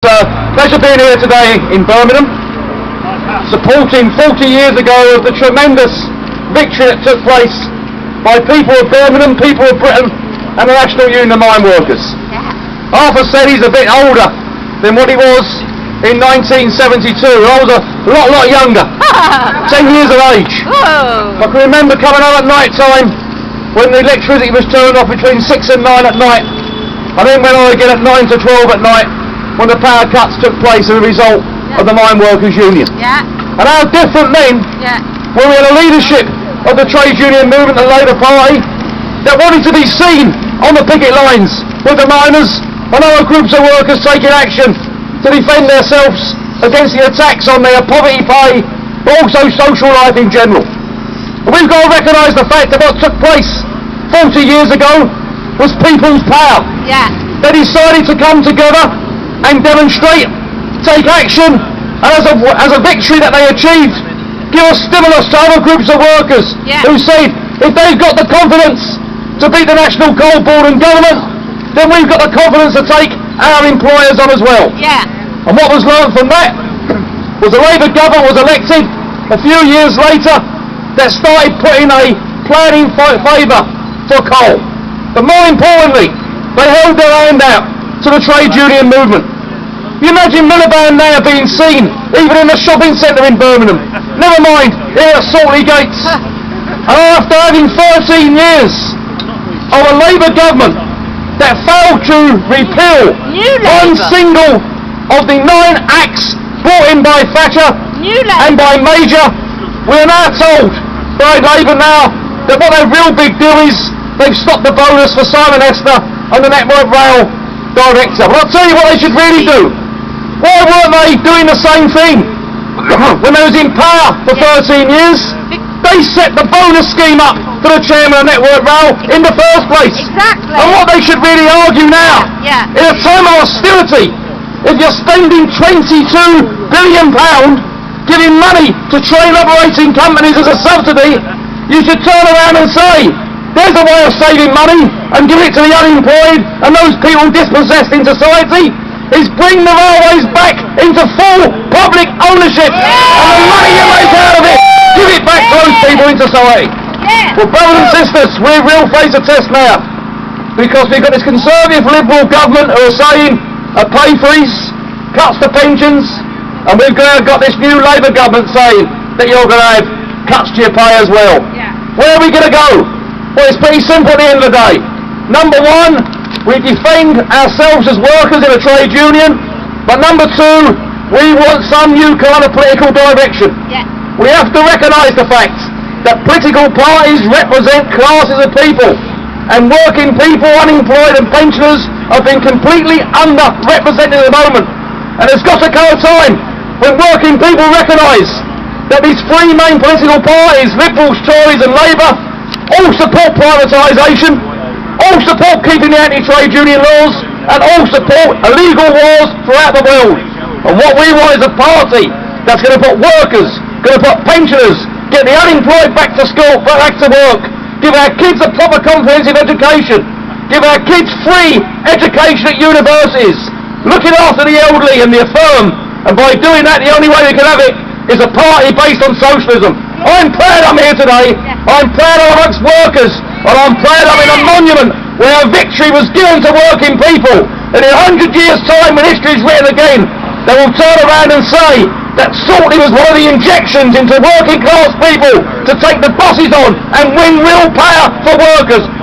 Pleasure being here today in Birmingham, supporting 40 years ago of the tremendous victory that took place by people of Birmingham, people of Britain and the National Union of Mine Workers. Arthur said he's a bit older than what he was in 1972. I was a lot younger, 10 years of age. I can remember coming home at night time when the electricity was turned off between 6 and 9 at night, and then went on again at 9 to 12 at night when the power cuts took place as a result of the Mine Workers Union. And how different then when we had a leadership of the trade union movement, the Labour Party, that wanted to be seen on the picket lines with the miners and other groups of workers taking action to defend themselves against the attacks on their poverty pay, but also social life in general. And we've got to recognise the fact that what took place 40 years ago was people's power. They decided to come together and demonstrate, take action, and as a victory that they achieved, give a stimulus to other groups of workers who said, if they've got the confidence to beat the National Coal Board and government, then we've got the confidence to take our employers on as well. And what was learned from that was the Labour government was elected a few years later that started putting a plan in favour for coal. But more importantly, they held their hand out to the trade union movement. You imagine Miliband now being seen even in the shopping centre in Birmingham, never mind here at Saltley Gate. And after having 13 years of a Labour government that failed to repeal one single of the 9 acts brought in by Thatcher and by Major, we are now told by Labour now that what their real big deal is, they've stopped the bonus for Simon Hester and the Network Rail Director. But I'll tell you what they should really do. Why weren't they doing the same thing when they was in power for 13 years? They set the bonus scheme up for the chairman of Network Rail in the first place. And what they should really argue now, in a time of austerity, if you're spending £22 billion giving money to train operating companies as a subsidy, you should turn around and say, there's a way of saving money and give it to the unemployed and those people dispossessed in society, is bring the railways back into full public ownership, and the money you make out of it, give it back to those people in society. Well, brothers and sisters, we're real face a test now, because we've got this Conservative Liberal government who are saying a pay freeze, cuts to pensions, and we've got this new Labour government saying that you're going to have cuts to your pay as well. Where are we going to go? Well, it's pretty simple at the end of the day. Number one, we defend ourselves as workers in a trade union, but number two, we want some new kind of political direction. We have to recognise the fact that political parties represent classes of people, and working people, unemployed and pensioners have been completely underrepresented at the moment. And there's got to come a time when working people recognise that these three main political parties, Liberals, Tories and Labour, all support privatisation, all support keeping the anti-trade union laws, and all support illegal wars throughout the world. And what we want is a party that's going to put workers, going to put pensioners, get the unemployed back to school, back to work, give our kids a proper comprehensive education, give our kids free education at universities, looking after the elderly and the infirm, and by doing that the only way we can have it is a party based on socialism. I'm proud I'm here today. I'm proud I'm amongst workers, and I'm proud I'm in a monument where a victory was given to working people. And in 100 years' time, when history is written again, they will turn around and say that Saltley was one of the injections into working class people to take the bosses on and win real power for workers.